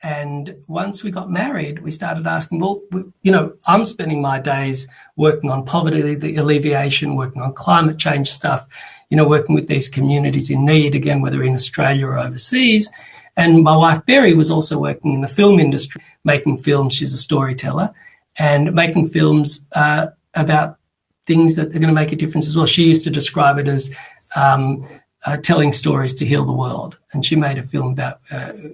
And once we got married, we started asking, well, I'm spending my days working on poverty alleviation, working on climate change stuff, working with these communities in need, again, whether in Australia or overseas. And my wife, Berry, was also working in the film industry, making films. She's a storyteller and making films about things that are going to make a difference as well. She used to describe it as telling stories to heal the world. And she made a film about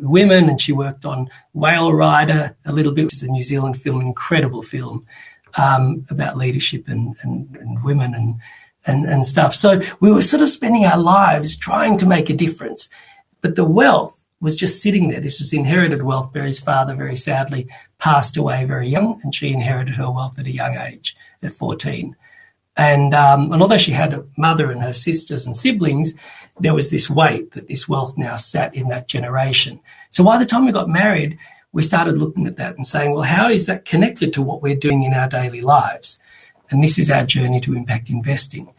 women, and she worked on Whale Rider a little bit, which is a New Zealand film, incredible film about leadership and women and stuff. So we were sort of spending our lives trying to make a difference. But the wealth was just sitting there. This was inherited wealth. Berry's father, very sadly, passed away very young, and she inherited her wealth at a young age, at 14. And although she had a mother and her sisters and siblings, there was this weight that this wealth now sat in that generation. So by the time we got married, we started looking at that and saying, well, how is that connected to what we're doing in our daily lives? And this is our journey to impact investing.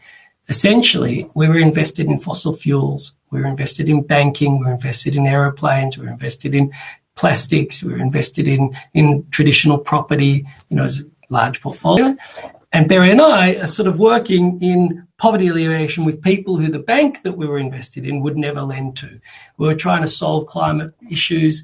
Essentially, we were invested in fossil fuels, we were invested in banking, we were invested in aeroplanes, we were invested in plastics, we were invested in traditional property, as a large portfolio. And Berry and I are sort of working in poverty alleviation with people who the bank that we were invested in would never lend to. We were trying to solve climate issues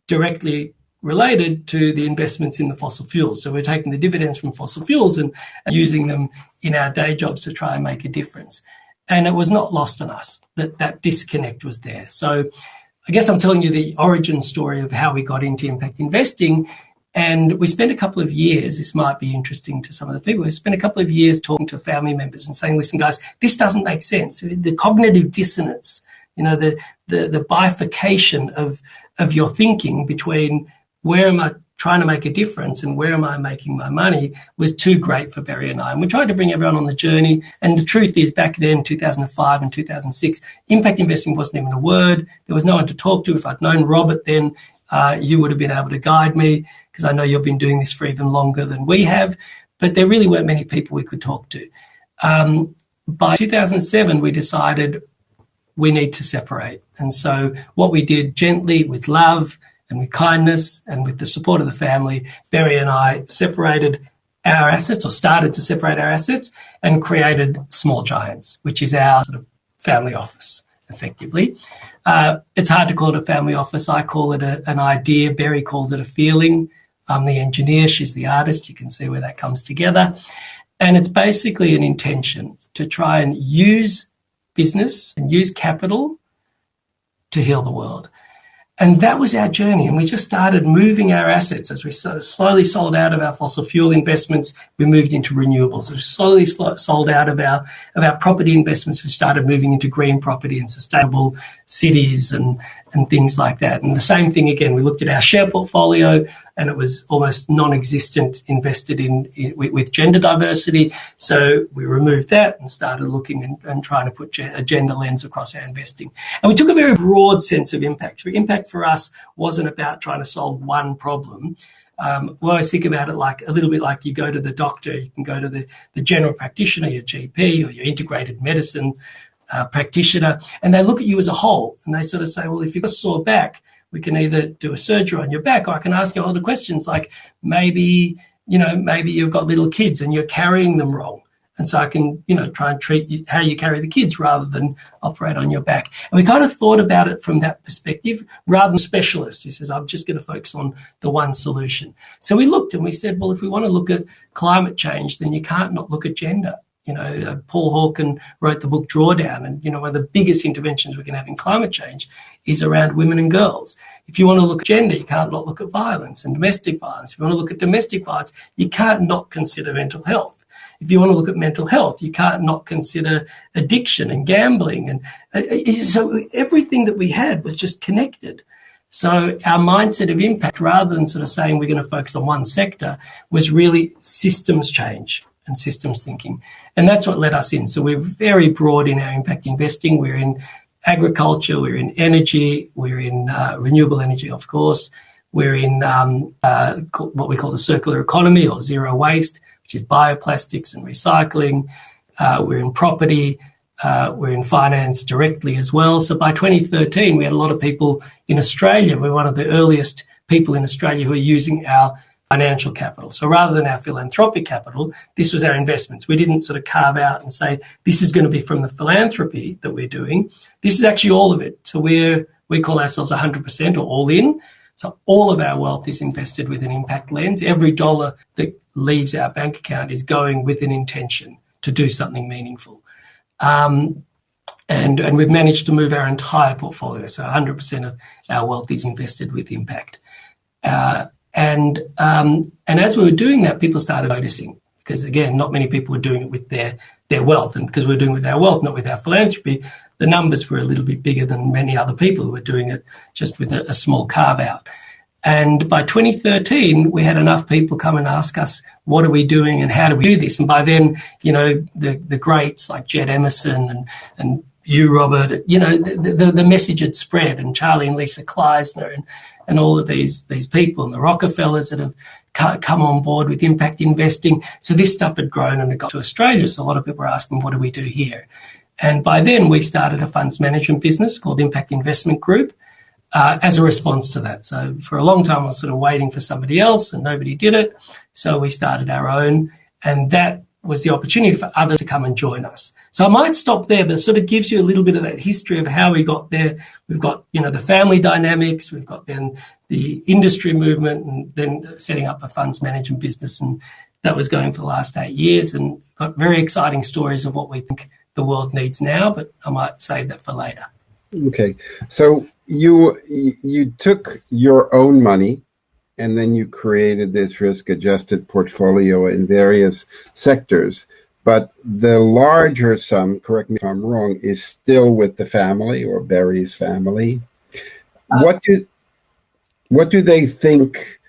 directly related to the investments in the fossil fuels. So we're taking the dividends from fossil fuels and using them in our day jobs to try and make a difference. And it was not lost on us that disconnect was there. So I guess I'm telling you the origin story of how we got into impact investing. And we spent a couple of years, this might be interesting to some of the people, we spent a couple of years talking to family members and saying, listen, guys, this doesn't make sense. The cognitive dissonance, the bifurcation of your thinking between where am I trying to make a difference and where am I making my money was too great for Berry and I. And we tried to bring everyone on the journey. And the truth is, back then, 2005 and 2006, impact investing wasn't even a word. There was no one to talk to. If I'd known Robert then, you would have been able to guide me, because I know you've been doing this for even longer than we have. But there really weren't many people we could talk to. By 2007, we decided we need to separate. And so what we did gently, with love and with kindness and with the support of the family, Berry and I separated our assets, or started to separate our assets, and created Small Giants, which is our sort of family office, effectively. It's hard to call it a family office. I call it an idea. Berry calls it a feeling. I'm the engineer. She's the artist. You can see where that comes together. And it's basically an intention to try and use business and use capital to heal the world. And that was our journey. And we just started moving our assets as we sort of slowly sold out of our fossil fuel investments. We moved into renewables. We slowly sold out of our property investments. We started moving into green property and sustainable cities and things like that. And the same thing again, we looked at our share portfolio, and it was almost non-existent invested with gender diversity. So we removed that and started looking and trying to put a gender lens across our investing. And we took a very broad sense of impact. Impact for us wasn't about trying to solve one problem. We always think about it like a little bit like you go to the doctor, you can go to the general practitioner, your GP, or your integrated medicine practitioner, and they look at you as a whole, and they sort of say, well, if you've got a sore back, we can either do a surgery on your back, or I can ask you all the questions like maybe you've got little kids and you're carrying them wrong. And so I can, try and treat you how you carry the kids rather than operate on your back. And we kind of thought about it from that perspective rather than a specialist who says, I'm just going to focus on the one solution. So we looked and we said, well, if we want to look at climate change, then you can't not look at gender. Paul Hawken wrote the book Drawdown, and, one of the biggest interventions we can have in climate change is around women and girls. If you want to look at gender, you can't not look at violence and domestic violence. If you want to look at domestic violence, you can't not consider mental health. If you want to look at mental health, you can't not consider addiction and gambling. And so everything that we had was just connected. So our mindset of impact, rather than sort of saying we're going to focus on one sector, was really systems change and systems thinking. And that's what led us in. So we're very broad in our impact investing. We're in agriculture, we're in energy, we're in renewable energy, of course. We're in what we call the circular economy, or zero waste, which is bioplastics and recycling. We're in property. We're in finance directly as well. So by 2013, we had a lot of people in Australia. We're one of the earliest people in Australia who are using our financial capital. So rather than our philanthropic capital, this was our investments. We didn't sort of carve out and say, this is going to be from the philanthropy that we're doing. This is actually all of it. So we call ourselves 100% or all in. So all of our wealth is invested with an impact lens. Every dollar that leaves our bank account is going with an intention to do something meaningful. And we've managed to move our entire portfolio. So 100% of our wealth is invested with impact. And as we were doing that, people started noticing, because again, not many people were doing it with their wealth, and because we were doing it with our wealth, not with our philanthropy, the numbers were a little bit bigger than many other people who were doing it just with a small carve out. And by 2013, we had enough people come and ask us, what are we doing and how do we do this? And by then, the greats like Jed Emerson and you, Robert, the message had spread, and Charlie and Lisa Kleisner and all of these people, and the Rockefellers that have come on board with impact investing. So this stuff had grown and it got to Australia. So a lot of people were asking, what do we do here? And by then we started a funds management business called Impact Investment Group as a response to that. So for a long time I was sort of waiting for somebody else and nobody did it. So we started our own, and that was the opportunity for others to come and join us. So I might stop there, but it sort of gives you a little bit of that history of how we got there. We've got, the family dynamics, we've got then the industry movement, and then setting up a funds management business. And that was going for the last 8 years, and got very exciting stories of what we think the world needs now, but I might save that for later. Okay. So you took your own money, and then you created this risk-adjusted portfolio in various sectors. But the larger sum, correct me if I'm wrong, is still with the family or Barry's family. What do they think?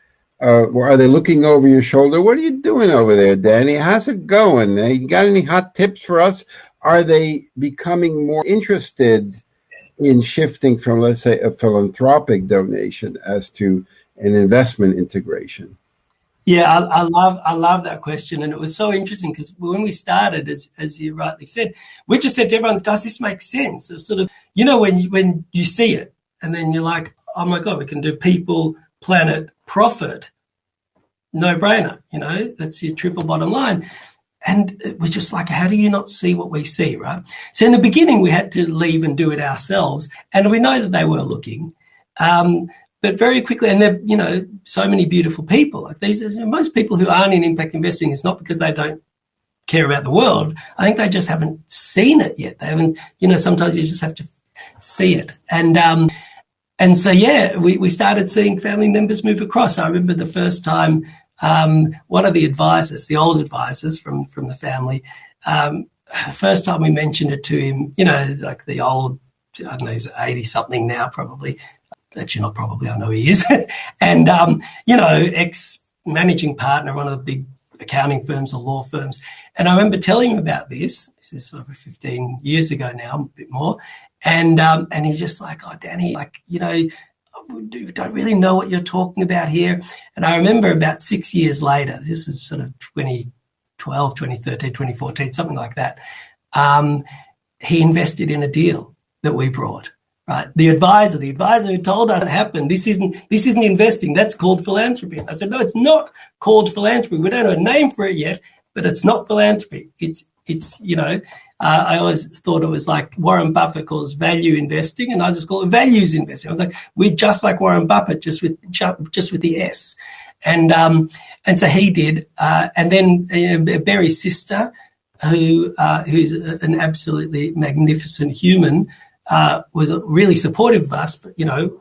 Are they looking over your shoulder? What are you doing over there, Danny? How's it going? You got any hot tips for us? Are they becoming more interested in shifting from, let's say, a philanthropic donation as to an investment integration? Yeah, I love that question, and it was so interesting because when we started, as you rightly said, we just said to everyone, "Does this make sense?" It's sort of, when you see it, and then you're like, "Oh my God, we can do people, planet, profit, no brainer." That's your triple bottom line. And we're just like, how do you not see what we see, right? So in the beginning, we had to leave and do it ourselves, and we know that they were looking. But very quickly, and they're, so many beautiful people. Like these, most people who aren't in impact investing is not because they don't care about the world. I think they just haven't seen it yet. They haven't, sometimes you just have to see it. And so, yeah, we started seeing family members move across. I remember the first time one of the advisors, the old advisors from the family, first time we mentioned it to him, like the old, I don't know, he's 80-something now probably. Actually, not probably, I know he is. And, ex-managing partner, one of the big accounting firms or law firms. And I remember telling him about this. This is over 15 years ago now, a bit more. And he's just like, "Oh, Danny, you don't really know what you're talking about here." And I remember about 6 years later, this is sort of 2012, 2013, 2014, something like that, he invested in a deal that we brought. Right. The advisor who told us it happened, this isn't investing, that's called philanthropy. I said, no, it's not called philanthropy. We don't have a name for it yet, but it's not philanthropy. It's I always thought it was like Warren Buffett calls value investing, and I just call it values investing. I was like, we're just like Warren Buffett, just with the S. And so he did. And then Barry's sister, who's an absolutely magnificent human, was really supportive of us, but,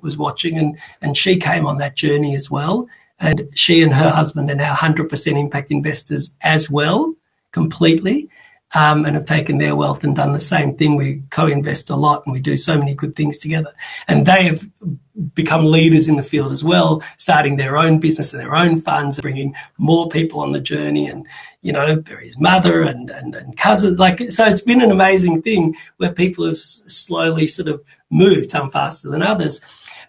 was watching, and she came on that journey as well. And she and her husband are now 100% impact investors as well, completely, and have taken their wealth and done the same thing. We co-invest a lot, and we do so many good things together. And they have become leaders in the field as well, starting their own business and their own funds, bringing more people on the journey, and, Barry's mother and cousins. So it's been an amazing thing where people have slowly sort of moved, some faster than others.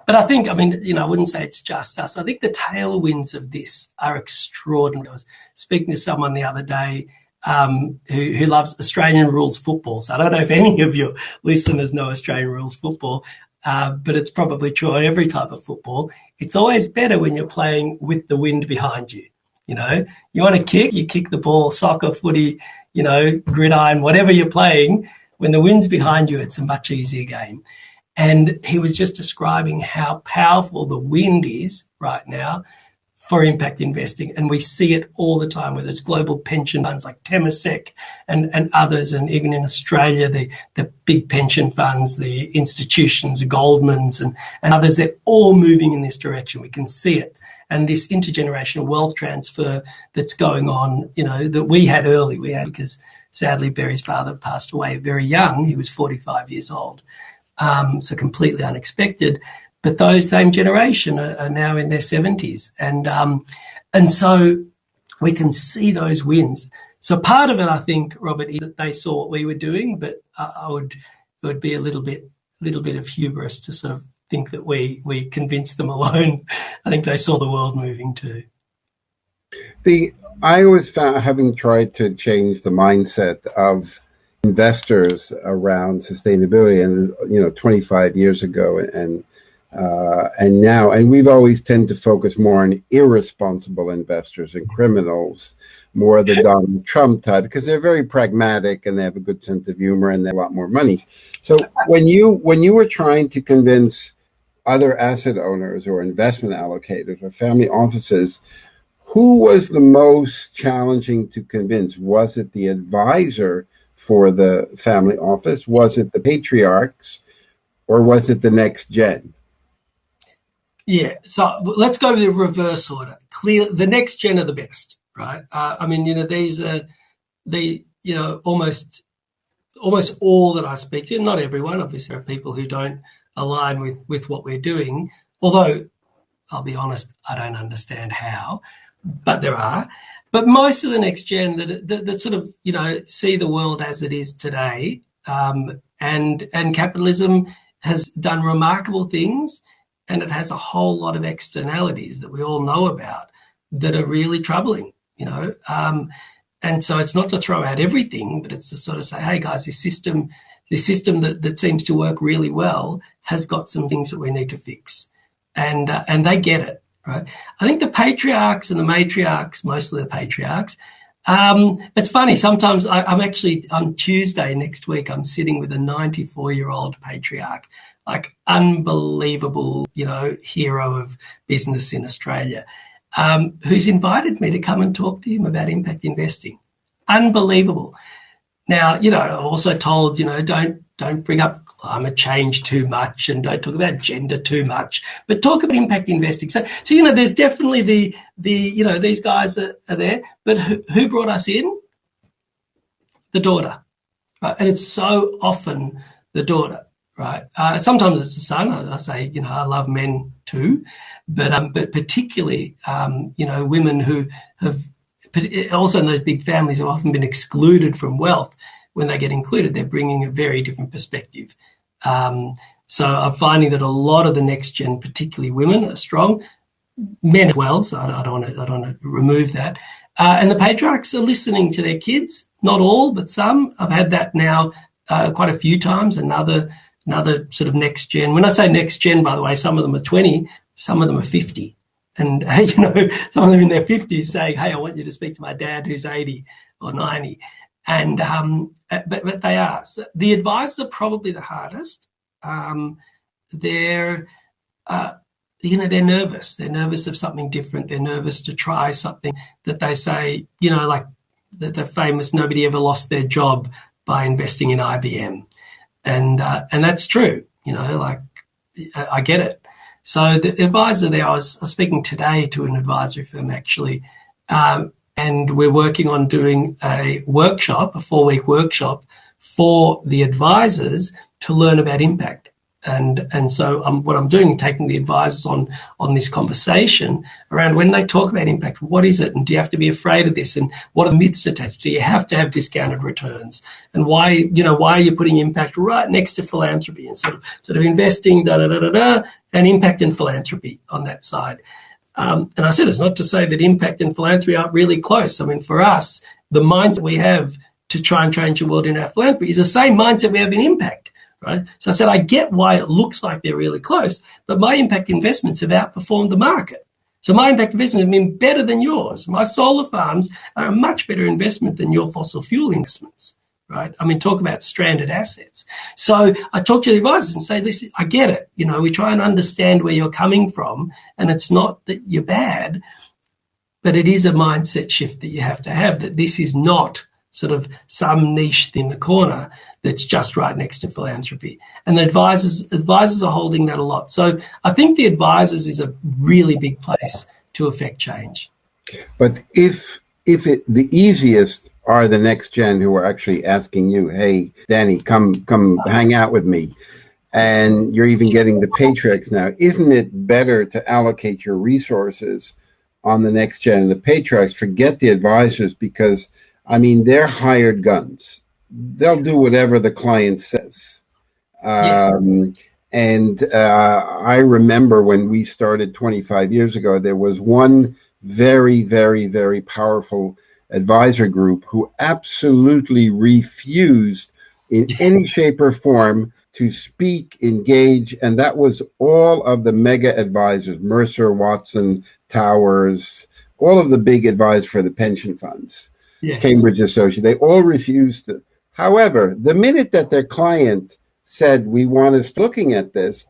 But I think, I wouldn't say it's just us. I think the tailwinds of this are extraordinary. I was speaking to someone the other day, who loves Australian rules football. So I don't know if any of your listeners know Australian rules football, but it's probably true on every type of football. It's always better when you're playing with the wind behind you. You know, you want to kick, you kick the ball, soccer, footy, you know, gridiron, whatever you're playing. When the wind's behind you, it's a much easier game. And he was just describing how powerful the wind is right now for impact investing. And we see it all the time, whether it's global pension funds like Temasek and others, and even in Australia, the big pension funds, the institutions, the Goldmans and others, they're all moving in this direction. We can see it. And this intergenerational wealth transfer that's going on, you know, that we had early, because sadly Barry's father passed away very young. He was 45 years old. So completely unexpected. But those same generation are now in their 70s. And so we can see those wins. So part of it, I think, Robert, is that they saw what we were doing, but it would be a little bit of hubris to sort of think that we convinced them alone. I think they saw the world moving too. I always found, having tried to change the mindset of investors around sustainability, and 25 years ago and now, and we've always tend to focus more on irresponsible investors and criminals, more the Donald Trump type, because they're very pragmatic and they have a good sense of humor and they have a lot more money. So when you were trying to convince other asset owners or investment allocators or family offices, who was the most challenging to convince? Was it the advisor for the family office? Was it the patriarchs? Or was it the next gen? Yeah, so let's go to the reverse order. The next gen are the best, right? I mean, these are almost all that I speak to, not everyone, obviously there are people who don't align with what we're doing, although I'll be honest, I don't understand how, but there are. But most of the next gen that sort of, see the world as it is today, and capitalism has done remarkable things, and it has a whole lot of externalities that we all know about that are really troubling, and so it's not to throw out everything, but it's to sort of say, hey guys, this system that seems to work really well has got some things that we need to fix, and they get it, right? I think the patriarchs and the matriarchs, mostly the patriarchs. It's funny. Sometimes I'm actually on Tuesday next week. I'm sitting with a 94-year-old patriarch, like unbelievable, hero of business in Australia, who's invited me to come and talk to him about impact investing. Unbelievable. Now, I'm also told, don't bring up climate change too much and don't talk about gender too much, but talk about impact investing. So there's definitely the these guys are there, but who brought us in? The daughter, right? And it's so often the daughter, right? Sometimes it's the son. I say, I love men too, but particularly, women who have, also in those big families, have often been excluded from wealth. When they get included, they're bringing a very different perspective. So I'm finding that a lot of the next gen, particularly women, are strong. Men as well, so I don't want to remove that. And the patriarchs are listening to their kids. Not all, but some. I've had that now quite a few times. Another sort of next gen. When I say next gen, by the way, some of them are 20, some of them are 50. And, some of them are in their 50s saying, hey, I want you to speak to my dad who's 80 or 90. And but they are. So the advisors are probably the hardest. They're nervous. They're nervous of something different. They're nervous to try something that they say, like the famous nobody ever lost their job by investing in IBM. And that's true. I get it. So the advisor there, I was speaking today to an advisory firm actually, and we're working on doing a 4-week workshop for the advisors to learn about impact. And so what I'm doing is taking the advisors on this conversation around when they talk about impact, what is it? And do you have to be afraid of this? And what are myths attached? Do you have to have discounted returns? And why are you putting impact right next to philanthropy and sort of investing, and impact and philanthropy on that side? And I said, it's not to say that impact and philanthropy aren't really close. I mean, for us, the mindset we have to try and change the world in our philanthropy is the same mindset we have in impact, right? So I said, I get why it looks like they're really close, but my impact investments have outperformed the market. So my impact investments have been better than yours. My solar farms are a much better investment than your fossil fuel investments, right? I mean, talk about stranded assets. So I talk to the advisors and say, listen, I get it. You know, we try and understand where you're coming from, and it's not that you're bad, but it is a mindset shift that you have to have, that this is not sort of some niche in the corner that's just right next to philanthropy. And the advisors are holding that a lot. So I think the advisors is a really big place to affect change. But if the easiest are the next gen who are actually asking you, hey, Danny, come hang out with me, and you're even getting the patriarchs now, isn't it better to allocate your resources on the next gen? The patriarchs, forget the advisors, because I mean, they're hired guns. They'll do whatever the client says. Yes. And I remember when we started 25 years ago, there was one very, very, very powerful advisor group who absolutely refused in any shape or form to speak, engage, and that was all of the mega advisors, Mercer, Watson, Towers, all of the big advisors for the pension funds. Yes. Cambridge Associates, they all refused to. However, the minute that their client said, we want us looking at this,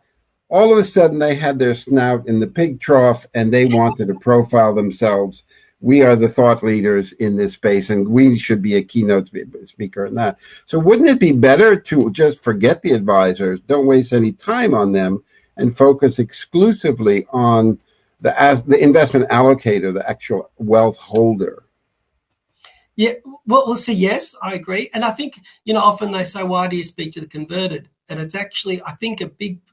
all of a sudden they had their snout in the pig trough and they wanted to profile themselves. We are the thought leaders in this space and we should be a keynote speaker in that. So wouldn't it be better to just forget the advisors, don't waste any time on them, and focus exclusively on the investment allocator, the actual wealth holder? Yeah, well, we'll see. Yes, I agree. And I think, you know, often they say, why do you speak to the converted? And it's actually, I think,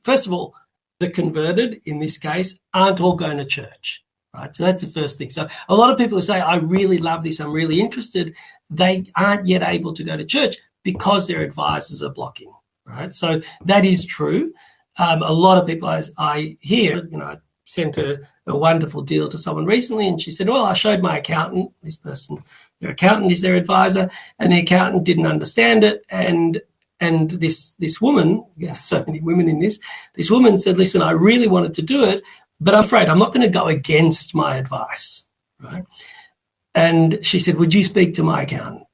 first of all, the converted in this case aren't all going to church, right? So that's the first thing. So a lot of people who say, I really love this, I'm really interested, they aren't yet able to go to church because their advisors are blocking, right? So that is true. A lot of people I hear, you know, I sent a wonderful deal to someone recently, and she said, well, I showed my accountant, this person, their accountant is their advisor, and the accountant didn't understand it. And this woman, so many women in this woman said, listen, I really wanted to do it, but I'm afraid I'm not going to go against my advice, right? And she said, would you speak to my accountant?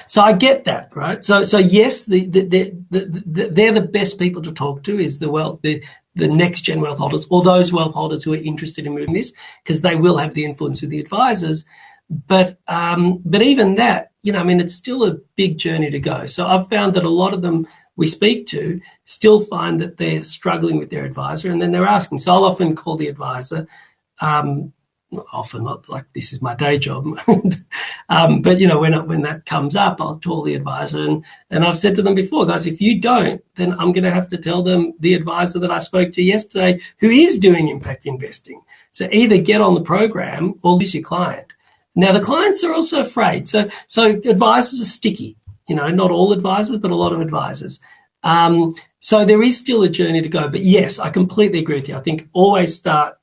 So I get that, right? So yes, they're the best people to talk to, is the next gen wealth holders, or those wealth holders who are interested in moving this, because they will have the influence with the advisors. But even that, you know, I mean, it's still a big journey to go. So I've found that a lot of them we speak to still find that they're struggling with their advisor, and then they're asking. So I'll often call the advisor, often not like this is my day job, but you know, when that comes up, I'll call the advisor, and I've said to them before, guys, if you don't, then I'm going to have to tell them the advisor that I spoke to yesterday who is doing impact investing. So either get on the program or lose your client. Now, the clients are also afraid. So advisors are sticky, you know, not all advisors, but a lot of advisors. So there is still a journey to go. But yes, I completely agree with you. I think I always start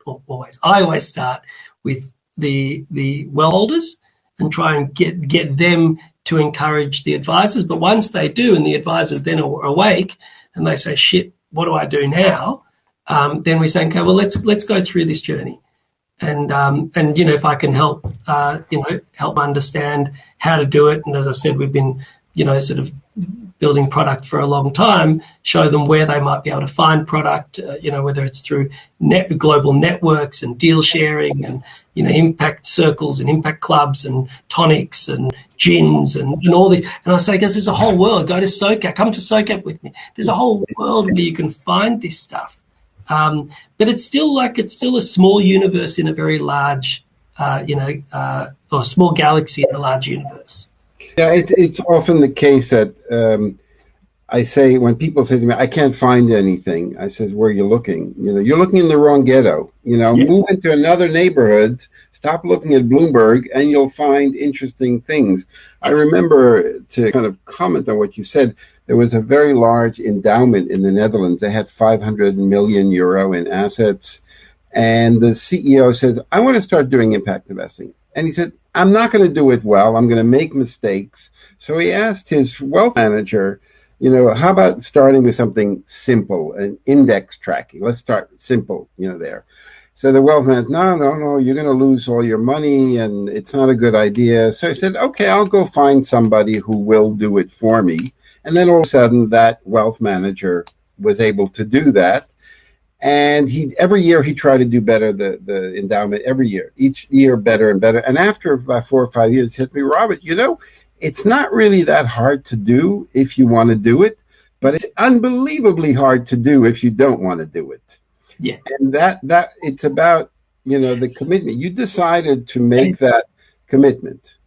with the well holders and try and get them to encourage the advisors. But once they do, and the advisors then are awake and they say, shit, what do I do now? Then we say, okay, well, let's go through this journey. And you know, if I can help understand how to do it. And as I said, we've been, you know, sort of building product for a long time, show them where they might be able to find product, you know, whether it's through global networks and deal sharing and, you know, impact circles and impact clubs and tonics and gins and all this. And I say, guys, there's a whole world. Go to SOCAP. Come to SOCAP with me. There's a whole world where you can find this stuff. But it's still a small universe in a very large, or a small galaxy in a large universe. Yeah, it's often the case that I say, when people say to me, I can't find anything, I says, where are you looking? You know, you're looking in the wrong ghetto. You know, Move into another neighborhood, stop looking at Bloomberg, and you'll find interesting things. I remember, to kind of comment on what you said, there was a very large endowment in the Netherlands. They had 500 million euro in assets. And the CEO says, I want to start doing impact investing. And he said, I'm not going to do it well. I'm going to make mistakes. So he asked his wealth manager, how about starting with something simple, an index tracking? Let's start simple, there. So the wealth manager, no, you're going to lose all your money and it's not a good idea. So he said, okay, I'll go find somebody who will do it for me. And then all of a sudden that wealth manager was able to do that. And every year he tried to do better, the endowment every year, each year better and better. And after about 4 or 5 years, he said to me, Robert, it's not really that hard to do if you want to do it, but it's unbelievably hard to do if you don't want to do it. Yeah. And that it's about, the commitment. You decided to make that commitment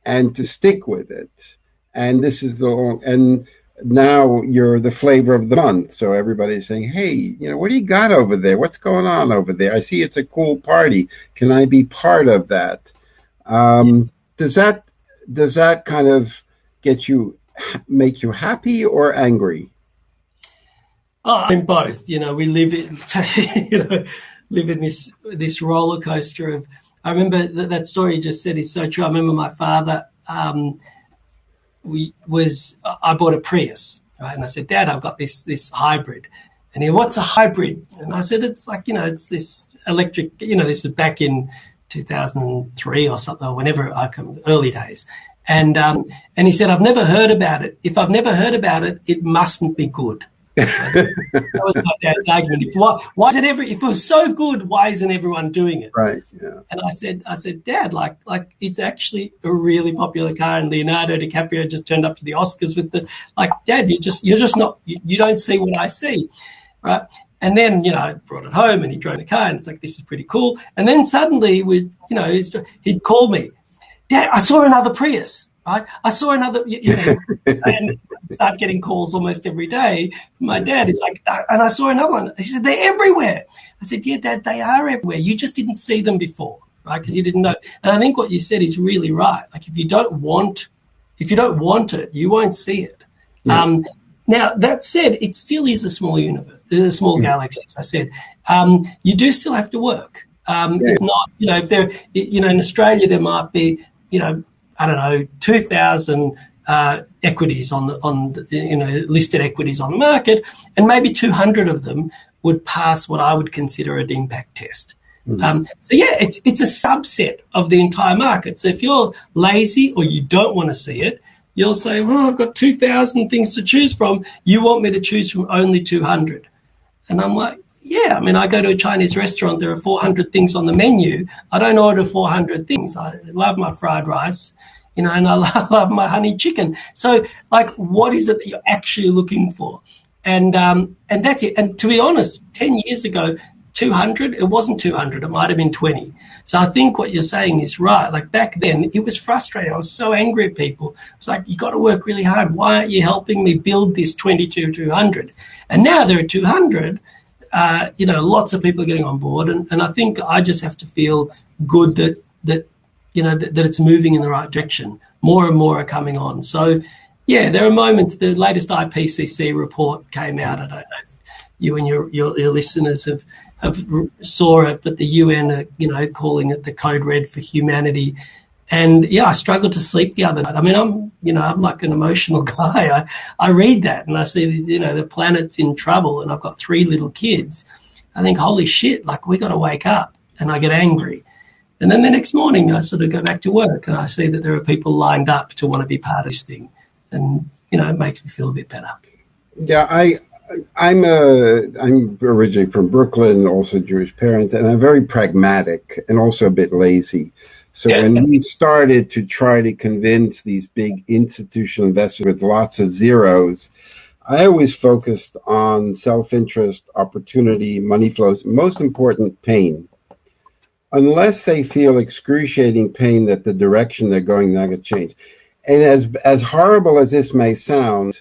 and to stick with it. And this is and now you're the flavor of the month. So everybody's saying, hey, what do you got over there? What's going on over there? I see it's a cool party. Can I be part of that? Does that kind of make you happy or angry? Oh, I mean, both. We live in this roller coaster of. I remember that story you just said is so true. I remember my father. I bought a Prius, right? And I said, Dad, I've got this hybrid. And he, what's a hybrid? And I said, it's like it's this electric. This is back in 2003 or something, or whenever I come, early days. And he said, I've never heard about it. If I've never heard about it, it mustn't be good. That was my dad's argument. Why is it if it was so good, why isn't everyone doing it? Right. Yeah. And I said, Dad, like it's actually a really popular car, and Leonardo DiCaprio just turned up to the Oscars with Dad, you're just not, you don't see what I see, right? And then I brought it home, and he drove the car, and it's like, this is pretty cool. And then suddenly he'd call me, Dad, I saw another Prius. Right? I saw another, and start getting calls almost every day from my dad. It's like, and I saw another one. He said, they're everywhere. I said, yeah, Dad, they are everywhere. You just didn't see them before, right? Because you didn't know. And I think what you said is really right. Like, if you don't want it, you won't see it. Yeah. Now, that said, it still is a small universe, a small galaxy, as I said. You do still have to work. It's not, if there, in Australia, there might be, I don't know, 2,000 equities on listed equities on the market, and maybe 200 of them would pass what I would consider an impact test. So it's a subset of the entire market. So if you're lazy or you don't want to see it, you'll say, well, I've got 2,000 things to choose from. You want me to choose from only 200. And I'm like, yeah, I mean, I go to a Chinese restaurant, there are 400 things on the menu. I don't order 400 things. I love my fried rice, and I love my honey chicken. So, what is it that you're actually looking for? And that's it. And to be honest, 10 years ago, 200, it wasn't 200, it might have been 20. So I think what you're saying is right. Like, back then, it was frustrating. I was so angry at people. It was like, you got to work really hard. Why aren't you helping me build this 200? And now there are 200. Lots of people are getting on board, and I think I just have to feel good that it's moving in the right direction. More and more are coming on. So, yeah, there are moments. The latest IPCC report came out. I don't know if you and your listeners have saw it, but the UN are calling it the code red for humanity. And yeah, I struggled to sleep the other night. I mean, I'm like an emotional guy. I read that and I see, the planet's in trouble, and I've got 3 little kids. I think, holy shit, like, we got to wake up, and I get angry. And then the next morning I sort of go back to work and I see that there are people lined up to want to be part of this thing. And, it makes me feel a bit better. Yeah, I'm originally from Brooklyn, also Jewish parents, and I'm very pragmatic and also a bit lazy. So when we started to try to convince these big institutional investors with lots of zeros, I always focused on self-interest, opportunity, money flows, most important, pain. Unless they feel excruciating pain that the direction they're going, they're going to change. And as horrible as this may sound,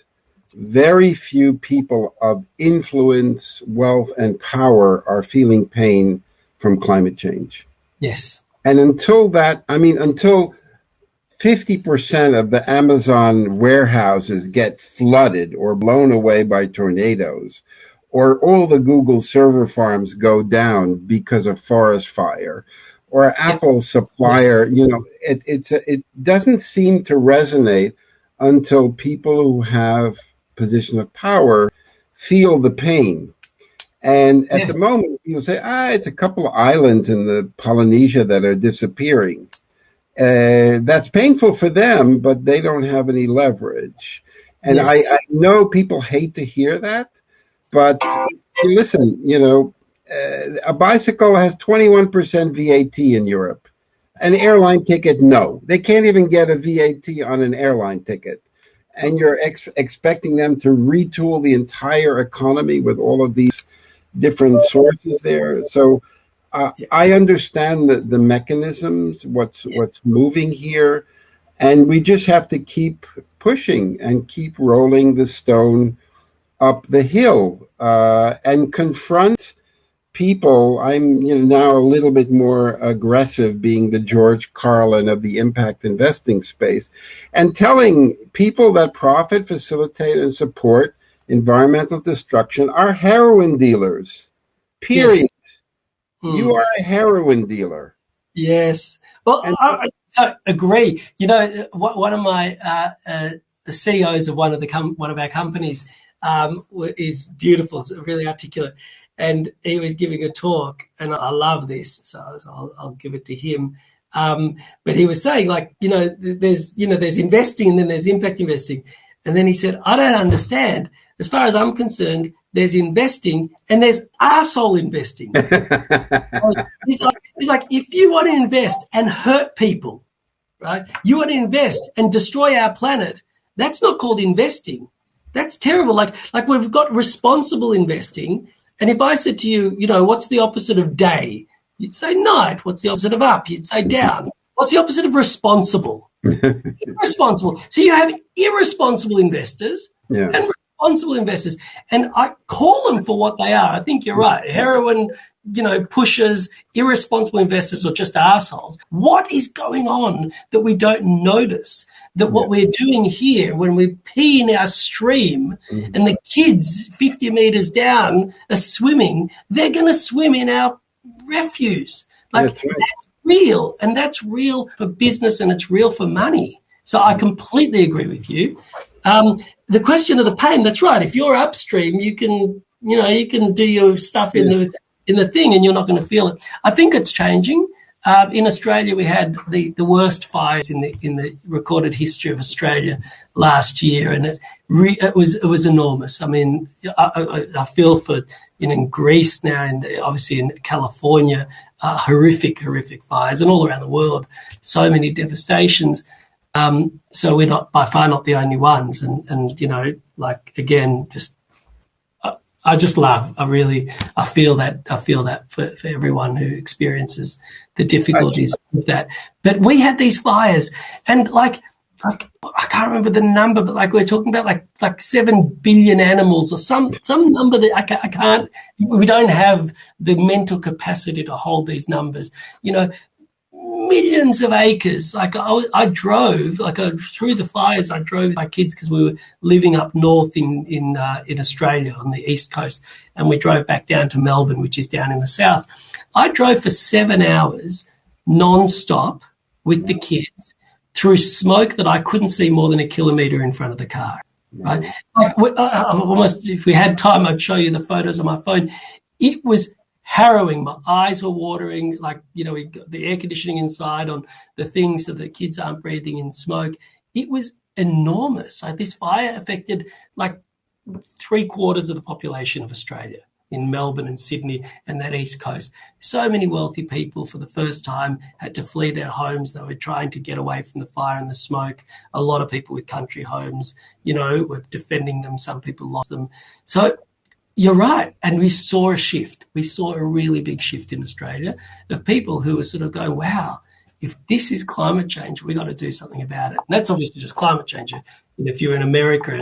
very few people of influence, wealth, and power are feeling pain from climate change. Yes. And until 50% of the Amazon warehouses get flooded or blown away by tornadoes, or all the Google server farms go down because of forest fire, or Apple supplier, it doesn't seem to resonate until people who have position of power feel the pain. And at the moment, you say, it's a couple of islands in the Polynesia that are disappearing. That's painful for them, but they don't have any leverage. And I know people hate to hear that, but listen, a bicycle has 21% VAT in Europe. An airline ticket, no. They can't even get a VAT on an airline ticket. And you're expecting them to retool the entire economy with all of these different sources there. So I understand the mechanisms, what's moving here, and we just have to keep pushing and keep rolling the stone up the hill and confront people. I'm now a little bit more aggressive, being the George Carlin of the impact investing space, and telling people that profit, facilitate, and support environmental destruction are heroin dealers. Period. Yes. You are a heroin dealer. Yes. Well, I agree. One of my the CEOs of one of our companies is beautiful, really articulate, and he was giving a talk, and I love this, so I'll give it to him. But he was saying, there's investing, and then there's impact investing, and then he said, I don't understand. As far as I'm concerned, there's investing and there's arsehole investing. He's like, if you want to invest and hurt people, right? You want to invest and destroy our planet. That's not called investing. That's terrible. Like we've got responsible investing. And if I said to you, what's the opposite of day? You'd say night. What's the opposite of up? You'd say down. What's the opposite of responsible? Irresponsible. So you have irresponsible investors and responsible investors. And I call them for what they are. I think you're right. Heroin, pushers, irresponsible investors, or just assholes. What is going on that we don't notice? That what we're doing here, when we pee in our stream and the kids 50 meters down are swimming, they're going to swim in our refuse. That's real, and that's real for business, and it's real for money. So I completely agree with you. The question of the pain, that's right. If you're upstream, you can do your stuff in the thing, and you're not going to feel it. I think it's changing. In Australia, we had the worst fires in the recorded history of Australia last year, and it was enormous. I mean, I feel for in Greece now, and obviously in California, horrific fires, and all around the world, so many devastations. So we're not by far not the only ones, and again, just. I just love. I feel that for everyone who experiences the difficulties of that. But we had these fires, and I can't remember the number, but we're talking about like 7 billion animals or some number that I can't. We don't have the mental capacity to hold these numbers. Millions of acres. I drove through the fires. I drove my kids because we were living up north in Australia on the east coast, and we drove back down to Melbourne, which is down in the south. I drove for 7 hours non-stop with the kids through smoke that I couldn't see more than a kilometre in front of the car. Right? Almost, if we had time, I'd show you the photos on my phone. It was harrowing. My eyes were watering, we got the air conditioning inside on the things so the kids aren't breathing in smoke. It was enormous. This fire affected 3/4 of the population of Australia in Melbourne and Sydney and that east coast. So many wealthy people for the first time had to flee their homes. They were trying to get away from the fire and the smoke. A lot of people with country homes, were defending them. Some people lost them. So you're right. And we saw a shift. We saw a really big shift in Australia of people who were sort of going, wow, if this is climate change, we got to do something about it. And that's obviously just climate change. If you're in America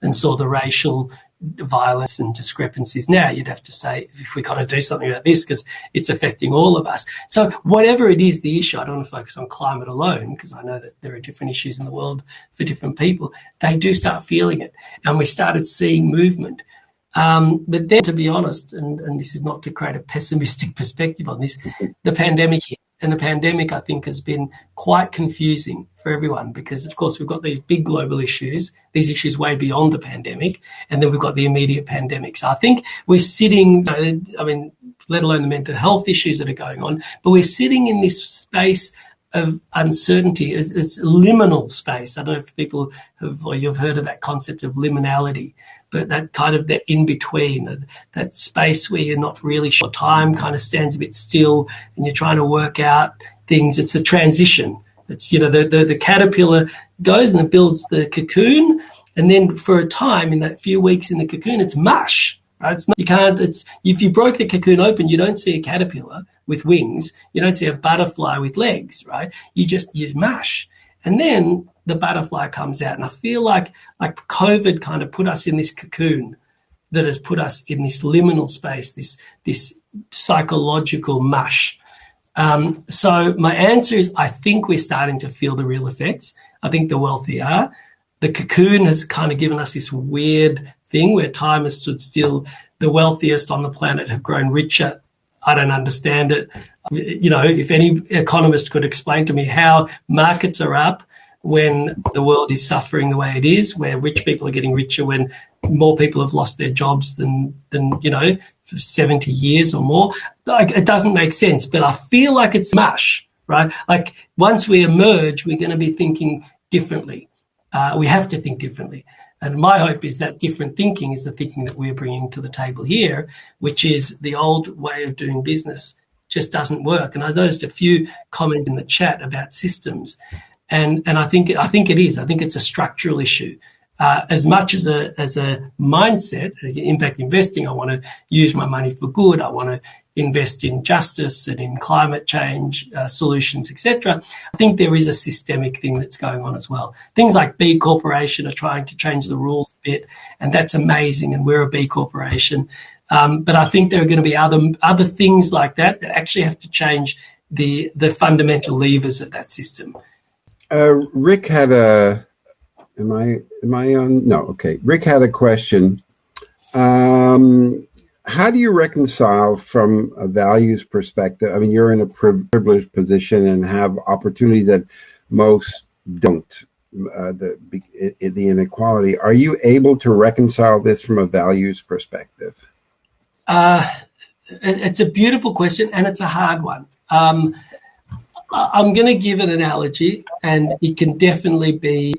and saw the racial violence and discrepancies now, you'd have to say, if we got to do something about this because it's affecting all of us. So whatever it is, the issue, I don't want to focus on climate alone because I know that there are different issues in the world for different people. They do start feeling it. And we started seeing movement. But then, to be honest, and this is not to create a pessimistic perspective on this, the pandemic hit. And the pandemic, I think, has been quite confusing for everyone because, of course, we've got these big global issues, these issues way beyond the pandemic, and then we've got the immediate pandemic. So I think we're sitting, let alone the mental health issues that are going on, but we're sitting in this space of uncertainty. It's liminal space. I don't know if people have, or you've heard of that concept of liminality, but that kind of that in between, that space where you're not really sure, time kind of stands a bit still and you're trying to work out things. It's a transition. It's, the caterpillar goes and it builds the cocoon, and then for a time in that few weeks in the cocoon, it's mush. Right? If you broke the cocoon open, you don't see a caterpillar with wings. You don't see a butterfly with legs, right? You mush. And then the butterfly comes out. And I feel like COVID kind of put us in this cocoon that has put us in this liminal space, this psychological mush. So my answer is I think we're starting to feel the real effects. I think the wealthy are. The cocoon has kind of given us this weird thing where time has stood still. The wealthiest on the planet have grown richer. I don't understand it. If any economist could explain to me how markets are up when the world is suffering the way it is, where rich people are getting richer when more people have lost their jobs than for 70 years or more, it doesn't make sense. But I feel like it's mush, right? Like once we emerge, we're going to be thinking differently. We have to think differently. And my hope is that different thinking is the thinking that we're bringing to the table here, which is the old way of doing business just doesn't work. And I noticed a few comments in the chat about systems, and I think it is. I think it's a structural issue. As much as a mindset, impact investing, I want to use my money for good. I want to invest in justice and in climate change solutions, etc. I think there is a systemic thing that's going on as well. Things like B Corporation are trying to change the rules a bit, and that's amazing, and we're a B Corporation. But I think there are going to be other things like that actually have to change the fundamental levers of that system. Rick had a... Am I on? No, okay. Rick had a question. How do you reconcile from a values perspective? I mean, you're in a privileged position and have opportunity that most don't, the inequality. Are you able to reconcile this from a values perspective? It's a beautiful question, and it's a hard one. I'm going to give an analogy, and it can definitely be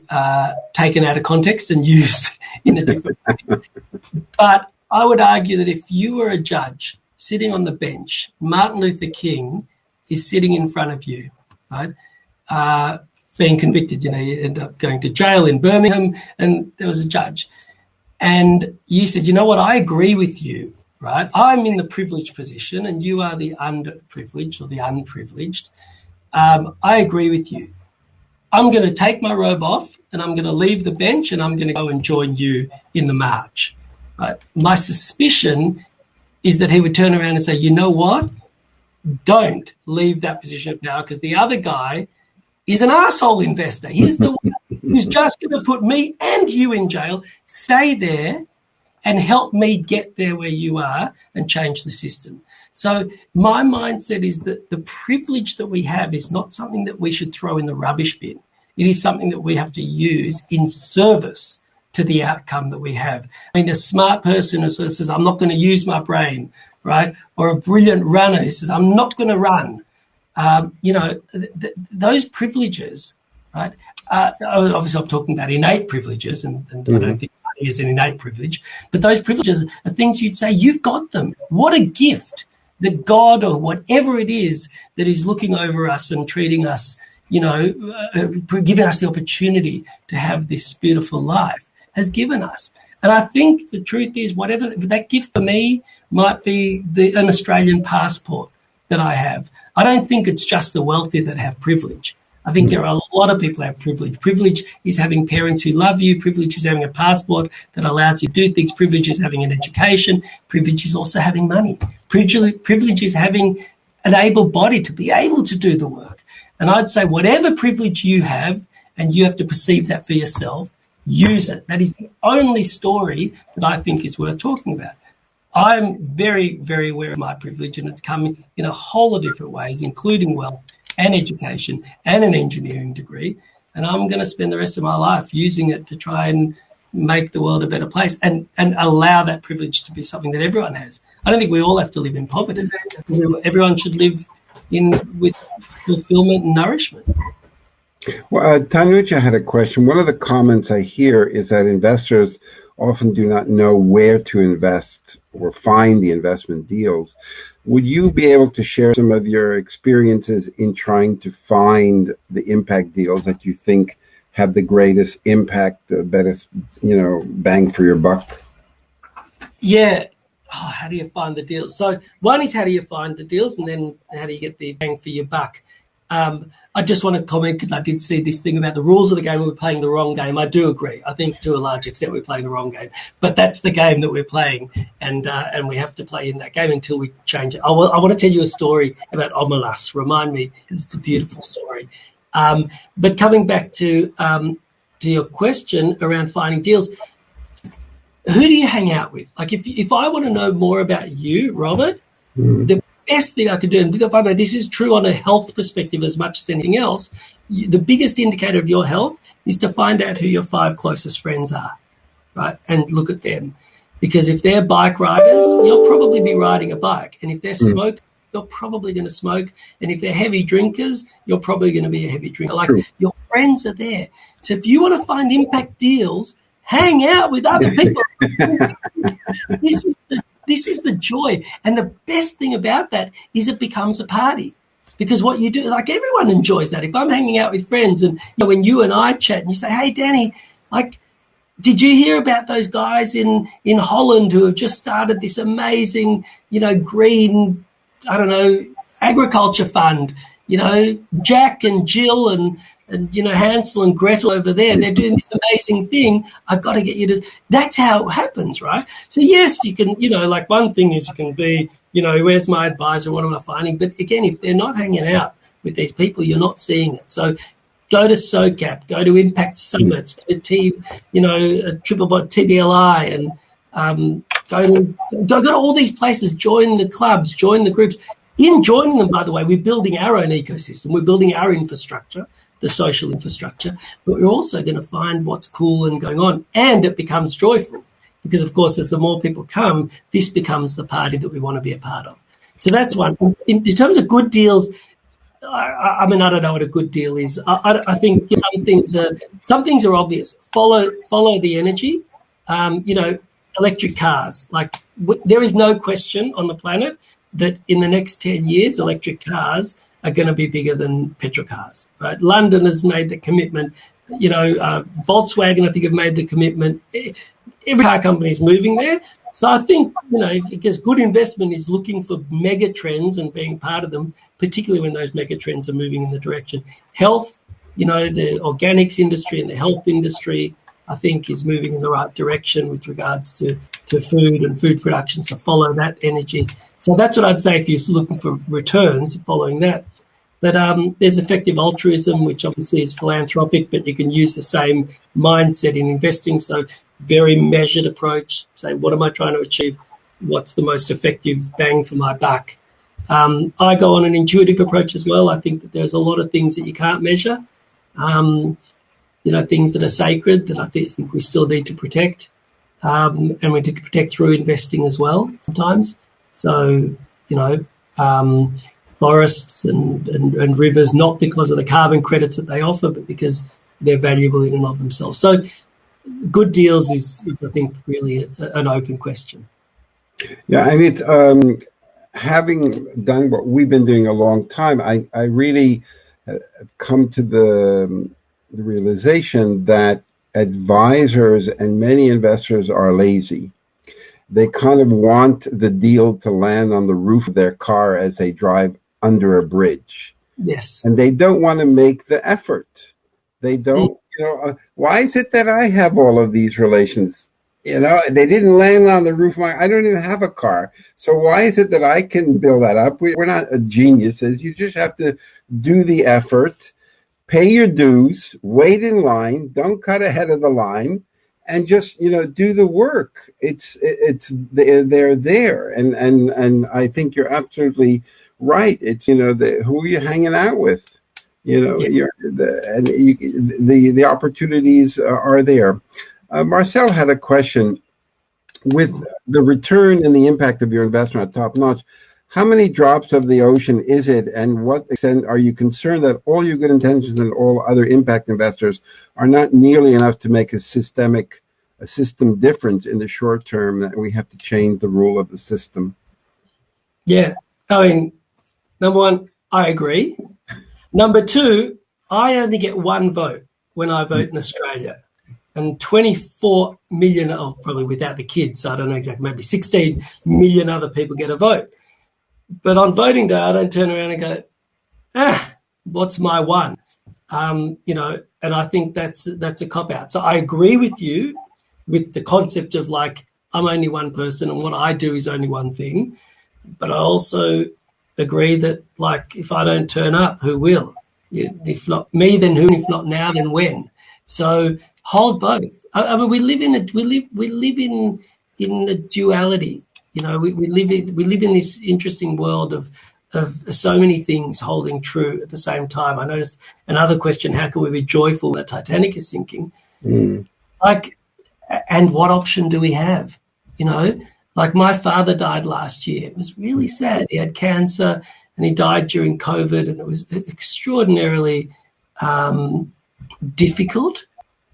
taken out of context and used in a different way. But I would argue that if you were a judge sitting on the bench, Martin Luther King is sitting in front of you, right, being convicted. You end up going to jail in Birmingham, and there was a judge. And you said, you know what, I agree with you, right? I'm in the privileged position, and you are the underprivileged or the unprivileged. I agree with you. I'm going to take my robe off and I'm going to leave the bench and I'm going to go and join you in the march. Right? My suspicion is that he would turn around and say, you know what? Don't leave that position of power because the other guy is an arsehole investor. He's the one who's just going to put me and you in jail. Stay there and help me get there where you are and change the system. So my mindset is that the privilege that we have is not something that we should throw in the rubbish bin. It is something that we have to use in service to the outcome that we have. I mean, a smart person who says, I'm not going to use my brain, right? Or a brilliant runner who says, I'm not going to run. Those privileges, right? Obviously, I'm talking about innate privileges, and I don't think money is an innate privilege, but those privileges are things you'd say, you've got them. What a gift that God or whatever it is that is looking over us and treating us, giving us the opportunity to have this beautiful life has given us. And I think the truth is, whatever that gift for me might be an Australian passport that I have. I don't think it's just the wealthy that have privilege. I think there are a lot of people who have privilege. Privilege is having parents who love you. Privilege is having a passport that allows you to do things. Privilege is having an education. Privilege is also having money. Privilege is having an able body to be able to do the work. And I'd say whatever privilege you have, and you have to perceive that for yourself, use it. That is the only story that I think is worth talking about. I'm very, very aware of my privilege, and it's come in a whole lot of different ways, including wealth and education and an engineering degree. And I'm going to spend the rest of my life using it to try and make the world a better place and allow that privilege to be something that everyone has. I don't think we all have to live in poverty. Everyone should live with fulfillment and nourishment. Well, Tanuja had a question. One of the comments I hear is that investors often do not know where to invest or find the investment deals. Would you be able to share some of your experiences in trying to find the impact deals that you think have the greatest impact, the best, bang for your buck? Yeah. How do you find the deals? So one is, how do you find the deals, and then how do you get the bang for your buck? I just want to comment, because I did see this thing about the rules of the game. We're playing the wrong game. I do agree. I think to a large extent we're playing the wrong game, but that's the game that we're playing, and we have to play in that game until we change it. I want to tell you a story about Omelas. Remind me, because it's a beautiful story. But coming back to your question around finding deals, who do you hang out with? Like, if I want to know more about you, Robert, the best thing I could do, and by the way, this is true on a health perspective as much as anything else, the biggest indicator of your health is to find out who your 5 closest friends are, right? And look at them. Because if they're bike riders, you'll probably be riding a bike. And if they're smokers, you're probably going to smoke. And if they're heavy drinkers, you're probably going to be a heavy drinker. Like, your friends are there. So if you want to find impact deals, hang out with other people. This is the joy. And the best thing about that is it becomes a party. Because what you do, like, everyone enjoys that. If I'm hanging out with friends, and when you and I chat and you say, hey, Danny, like, did you hear about those guys in Holland who have just started this amazing, green, agriculture fund? Jack and Jill and Hansel and Gretel over there, and they're doing this amazing thing. I've got to get you to. That's how it happens, right? So yes, you can, like, one thing is you can be, where's my advisor? What am I finding? But again, if they're not hanging out with these people, you're not seeing it. So go to SOCAP, go to Impact Summits, go to Triple Bot TBLI, and go to all these places. Join the clubs, join the groups. In joining them, by the way, we're building our own ecosystem. We're building our infrastructure, the social infrastructure, but we're also going to find what's cool and going on. And it becomes joyful because, of course, as the more people come, this becomes the party that we want to be a part of. So that's one. In terms of good deals, I don't know what a good deal is. I think some things are obvious. Follow the energy. Electric cars. Like, there is no question on the planet that in the next 10 years, electric cars are going to be bigger than petrol cars, right? London has made the commitment. Volkswagen, I think, have made the commitment. Every car company is moving there. So I think, because good investment is looking for mega trends and being part of them, particularly when those mega trends are moving in the direction. Health, the organics industry and the health industry, I think, is moving in the right direction with regards to food and food production. So follow that energy. So that's what I'd say if you're looking for returns, following that. But there's effective altruism, which obviously is philanthropic, but you can use the same mindset in investing. So very measured approach. Say, what am I trying to achieve? What's the most effective bang for my buck? I go on an intuitive approach as well. I think that there's a lot of things that you can't measure. Things that are sacred that I think we still need to protect. And we need to protect through investing as well sometimes. So, forests and rivers, not because of the carbon credits that they offer, but because they're valuable in and of themselves. So good deals is I think, really an open question. Yeah, and it's having done what we've been doing a long time, I really have come to the realization that advisors and many investors are lazy. They kind of want the deal to land on the roof of their car as they drive under a bridge. Yes. And they don't want to make the effort. They don't, why is it that I have all of these relations? They didn't land on the roof. I don't even have a car. So why is it that I can build that up? We're not geniuses. You just have to do the effort. pay your dues, wait in line, don't cut ahead of the line, and just do the work. They're there, and I think you're absolutely right. It's who are you hanging out with? Yeah. The opportunities are there. Marcel had a question. With the return and the impact of your investment at top notch, how many drops of the ocean is it, and what extent are you concerned that all your good intentions and all other impact investors are not nearly enough to make a system difference in the short term, that we have to change the rule of the system? Yeah. I mean, number one, I agree. Number two, I only get one vote when I vote in Australia. And 24 million, probably without the kids, so I don't know exactly, maybe 16 million other people get a vote. But on voting day, I don't turn around and go, what's my one? And I think that's a cop-out. So I agree with you with the concept of like, I'm only one person and what I do is only one thing. But I also agree that, like, if I don't turn up, who will? If not me, then who? If not now, then when? So hold both. I mean, we live in a duality. We live in this interesting world of so many things holding true at the same time. I noticed another question: how can we be joyful when the Titanic is sinking? And what option do we have? Like my father died last year. It was really sad. He had cancer and he died during COVID, and it was extraordinarily difficult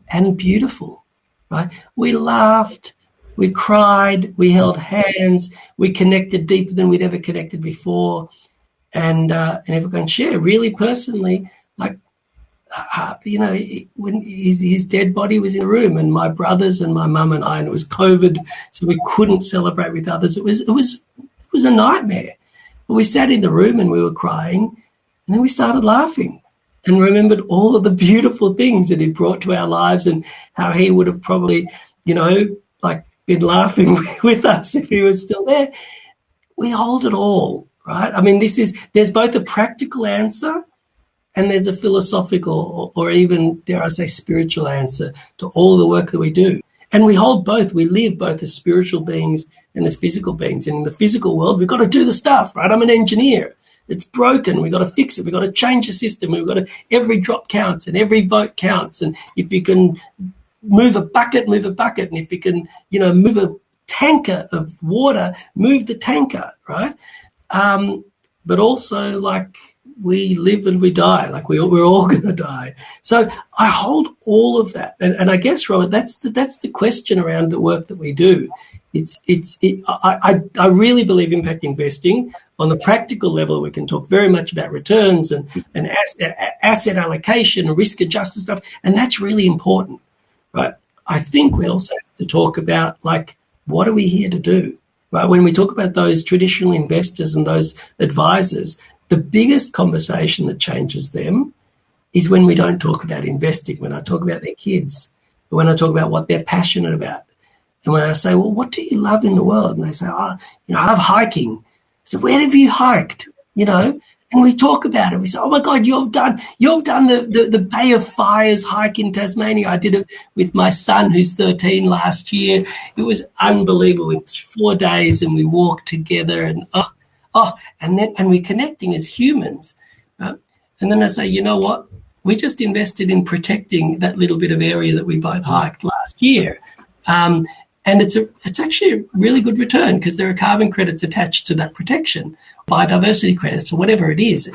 and beautiful, right? We laughed, we cried, we held hands, we connected deeper than we'd ever connected before. And if I can share really personally, like, when his dead body was in the room, and my brothers and my mum and I, and it was COVID, so we couldn't celebrate with others. It was a nightmare. But we sat in the room and we were crying, and then we started laughing and remembered all of the beautiful things that he'd brought to our lives, and how he would have probably, been laughing with us if he was still there. We hold it all, right? I mean, there's both a practical answer and there's a philosophical or even, dare I say, spiritual answer to all the work that we do. And we hold both. We live both as spiritual beings and as physical beings. And in the physical world, we've got to do the stuff, right? I'm an engineer. It's broken. We've got to fix it. We've got to change the system. Every drop counts and every vote counts. And if you can move a bucket, move a bucket. And if you can, move a tanker of water, move the tanker, right? But also, like, we live and we die, like we're all going to die. So I hold all of that, and I guess, Robert, that's the question around the work that we do. I really believe impact investing on the practical level. We can talk very much about returns and asset allocation and risk adjusted stuff, and that's really important, right? I think we also have to talk about, like, what are we here to do, right? When we talk about those traditional investors and those advisors, the biggest conversation that changes them is when we don't talk about investing, when I talk about their kids, when I talk about what they're passionate about. And when I say, well, what do you love in the world? And they say, I love hiking. I said, where have you hiked? And we talk about it. We say, oh my God, you've done the Bay of Fires hike in Tasmania. I did it with my son, who's 13, last year. It was unbelievable. It's 4 days and we walked together, and and we're connecting as humans. Right? And then I say, you know what? We just invested in protecting that little bit of area that we both hiked last year. And it's actually a really good return, because there are carbon credits attached to that protection, biodiversity credits or whatever it is.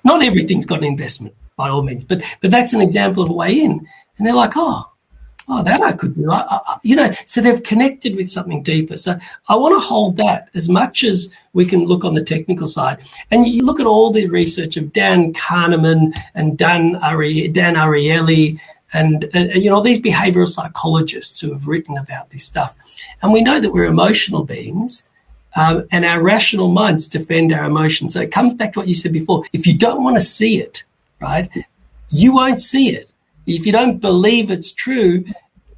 Not everything's got an investment by all means, but that's an example of a way in. And they're like, oh, that I could do. So they've connected with something deeper. So I want to hold that as much as we can look on the technical side. And you look at all the research of Dan Kahneman and Dan Ariely and these behavioral psychologists who have written about this stuff. And we know that we're emotional beings, and our rational minds defend our emotions. So it comes back to what you said before. If you don't want to see it, right, you won't see it. If you don't believe it's true,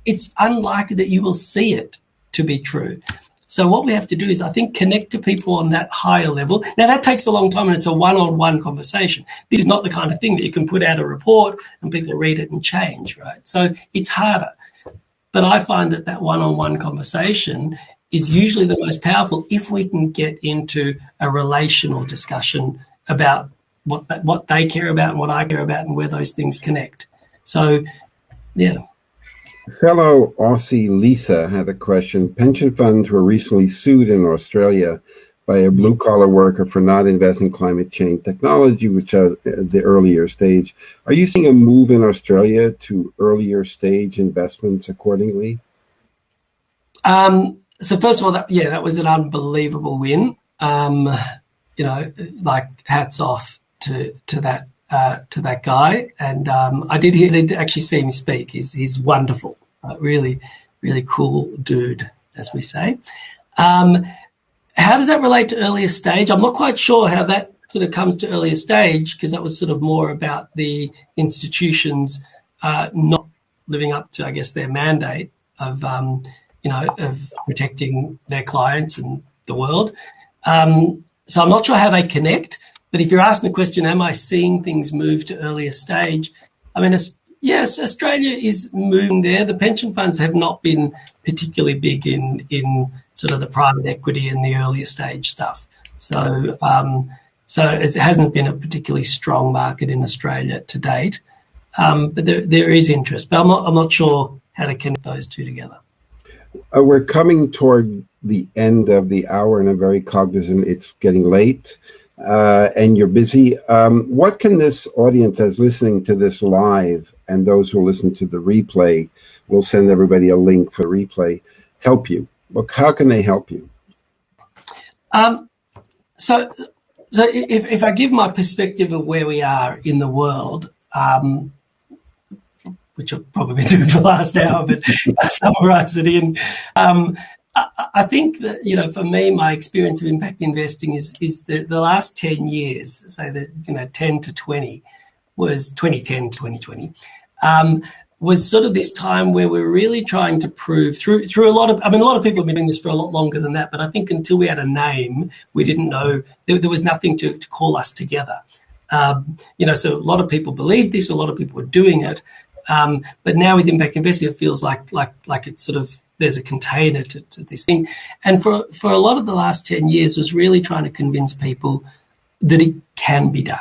it's unlikely that you will see it to be true. So what we have to do is, I think, connect to people on that higher level. Now, that takes a long time, and it's a one-on-one conversation. This is not the kind of thing that you can put out a report and people read it and change, right? So it's harder. But I find that one-on-one conversation is usually the most powerful if we can get into a relational discussion about what they care about and what I care about and where those things connect. So, yeah. Fellow Aussie Lisa had a question. Pension funds were recently sued in Australia by a blue-collar worker for not investing in climate change technology, which are the earlier stage. Are you seeing a move in Australia to earlier stage investments accordingly? So first of all, that was an unbelievable win. Like hats off to that guy. And I did actually see him speak. He's wonderful, really, really cool dude, as we say. How does that relate to earlier stage? I'm not quite sure how that sort of comes to earlier stage, because that was sort of more about the institutions not living up to, I guess, their mandate of protecting their clients and the world. So I'm not sure how they connect, but if you're asking the question, am I seeing things move to earlier stage? I mean, yes, Australia is moving there. The pension funds have not been particularly big in sort of the private equity and the earlier stage stuff. So it hasn't been a particularly strong market in Australia to date. But there is interest, but I'm not sure how to connect those two together. We're coming toward the end of the hour, and I'm very cognizant it's getting late, and you're busy. What can this audience that's listening to this live, and those who listen to the replay, we'll send everybody a link for the replay, help you? Well, how can they help you? So if I give my perspective of where we are in the world, which I've probably been doing for the last hour, but I summarise it in. I think that, for me, my experience of impact investing is the last 10 years, say that, 10 to 20, was 2010 to 2020, was sort of this time where we're really trying to prove through a lot of people have been doing this for a lot longer than that, but I think until we had a name, we didn't know, there was nothing to call us together. So a lot of people believed this, a lot of people were doing it. But now with impact investing, it feels like it's sort of, there's a container to this thing. And for a lot of the last 10 years was really trying to convince people that it can be done.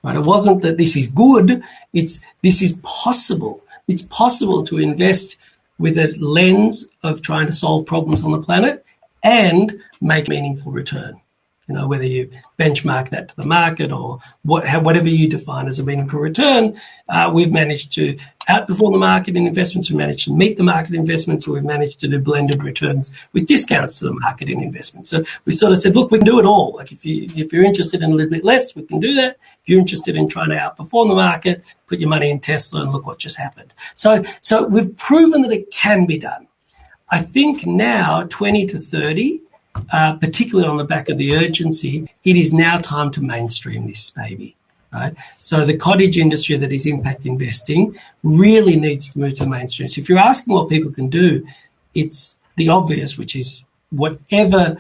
Right? It wasn't that this is good, this is possible. It's possible to invest with a lens of trying to solve problems on the planet and make meaningful return. Whether you benchmark that to the market or whatever you define as a meaningful return, we've managed to outperform the market in investments. We've managed to meet the market investments, and we've managed to do blended returns with discounts to the market in investments. So we sort of said, look, we can do it all. Like if you're interested in a little bit less, we can do that. If you're interested in trying to outperform the market, put your money in Tesla and look what just happened. So we've proven that it can be done. I think now, 20 to 30, particularly on the back of the urgency, it is now time to mainstream this baby, right? So the cottage industry that is impact investing really needs to move to the mainstream. So if you're asking what people can do, it's the obvious, which is whatever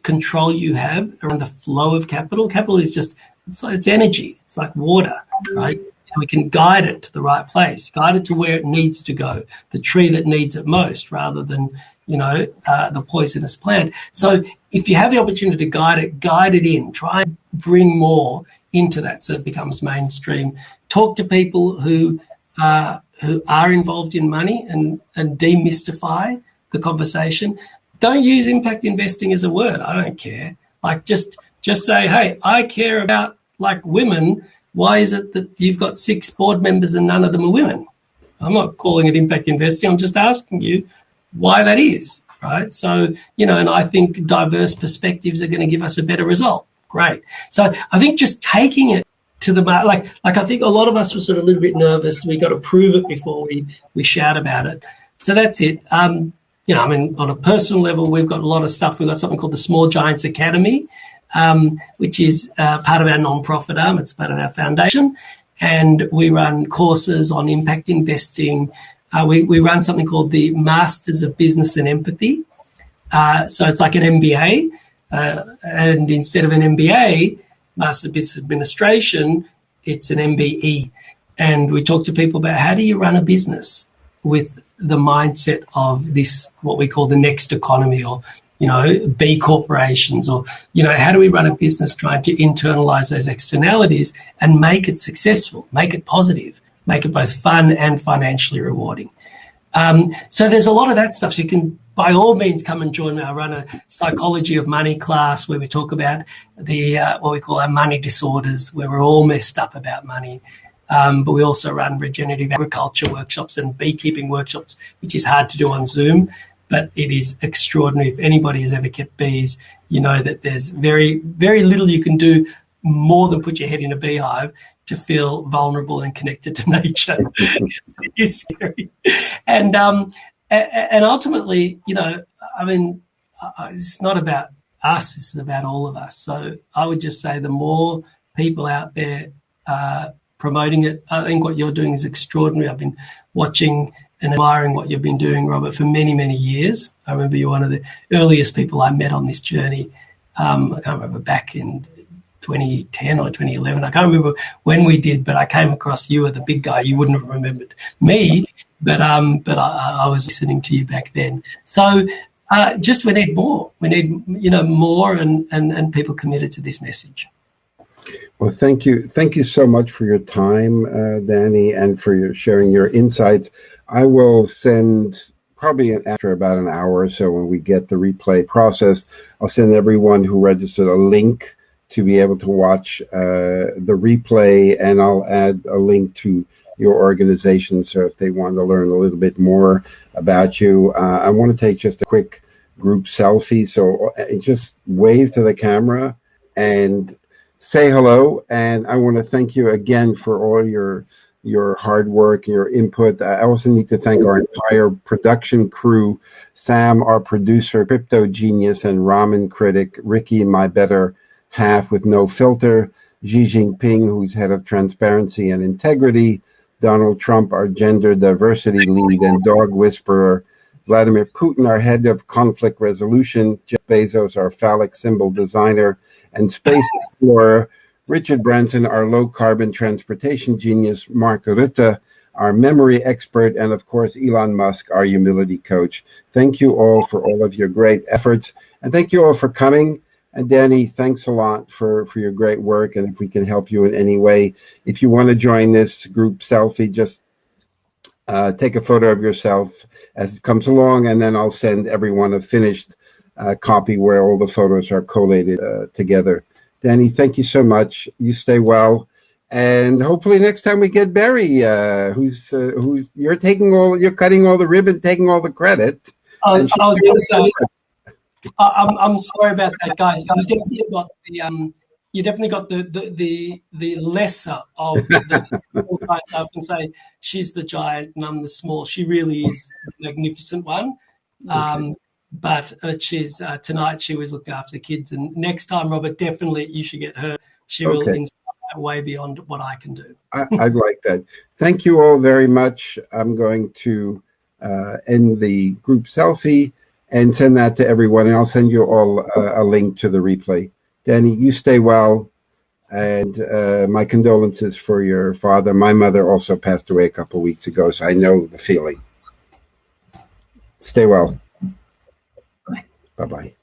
control you have around the flow of capital. Capital is just, it's energy. It's like water, right? And we can guide it to the right place, guide it to where it needs to go, the tree that needs it most, rather than the poisonous plant. So if you have the opportunity to guide it in, try and bring more into that so it becomes mainstream. Talk to people who are involved in money and demystify the conversation. Don't use impact investing as a word. I don't care. Like just say, hey, I care about women. Why is it that you've got 6 board members and none of them are women? I'm not calling it impact investing. I'm just asking you why that is, right? So, and I think diverse perspectives are going to give us a better result. Great. So I think just taking it to the market, like I think a lot of us were sort of a little bit nervous. We got to prove it before we shout about it. So that's it. On a personal level, we've got a lot of stuff. We've got something called the Small Giants Academy, which is part of our non-profit arm. It's part of our foundation. And we run courses on impact investing. We run something called the Masters of Business and Empathy, So it's like an MBA, and instead of an MBA, Master of Business Administration, it's an MBE. And we talk to people about how do you run a business with the mindset of this, what we call the next economy, or, B corporations, or, how do we run a business trying to internalize those externalities and make it successful, make it positive, make it both fun and financially rewarding. So there's a lot of that stuff. So you can, by all means, come and join me. I run a psychology of money class where we talk about the what we call our money disorders, where we're all messed up about money. But we also run regenerative agriculture workshops and beekeeping workshops, which is hard to do on Zoom, but it is extraordinary. If anybody has ever kept bees, you know that there's very, very little you can do more than put your head in a beehive to feel vulnerable and connected to nature. It's scary. And ultimately, it's not about us, it's about all of us. So I would just say the more people out there promoting it, I think what you're doing is extraordinary. I've been watching and admiring what you've been doing, Robert, for many, many years. I remember you're one of the earliest people I met on this journey. I can't remember, back in 2010 or 2011. I can't remember when we did, but I came across you as the big guy. You wouldn't have remembered me, but I was listening to you back then. So just we need more. We need more and people committed to this message. Well, thank you so much for your time, Danny, and for sharing your insights. I will send, probably after about an hour or so, when we get the replay processed, I'll send everyone who registered a link to be able to watch the replay, and I'll add a link to your organization, so if they want to learn a little bit more about you. I want to take just a quick group selfie, so just wave to the camera and say hello. And I want to thank you again for all your hard work, your input. I also need to thank our entire production crew, Sam, our producer, crypto genius and ramen critic, Ricky, my better half with no filter, Xi Jinping, who's head of transparency and integrity, Donald Trump, our gender diversity lead and dog whisperer, Vladimir Putin, our head of conflict resolution, Jeff Bezos, our phallic symbol designer and space explorer, Richard Branson, our low-carbon transportation genius, Mark Rutte, our memory expert, and of course, Elon Musk, our humility coach. Thank you all for all of your great efforts, and thank you all for coming. And Danny, thanks a lot for your great work, and if we can help you in any way, if you want to join this group selfie, just take a photo of yourself as it comes along, and then I'll send everyone a finished copy where all the photos are collated together. Danny, thank you so much. You stay well, and hopefully next time we get Barry, who's you're cutting all the ribbon, taking all the credit. I was going to say, I'm sorry about that, guys. You definitely got the lesser of the small guys. I often say she's the giant and I'm the small. She really is the magnificent one. Okay. But she's tonight she was looking after the kids, and next time, Robert, definitely you should get her. She will inspire way beyond what I can do. I'd like that. Thank you all very much. I'm going to end the group selfie and send that to everyone, and I'll send you all a link to the replay. Danny, you stay well, and my condolences for your father. My mother also passed away a couple of weeks ago, so I know the feeling. Stay well. Bye-bye.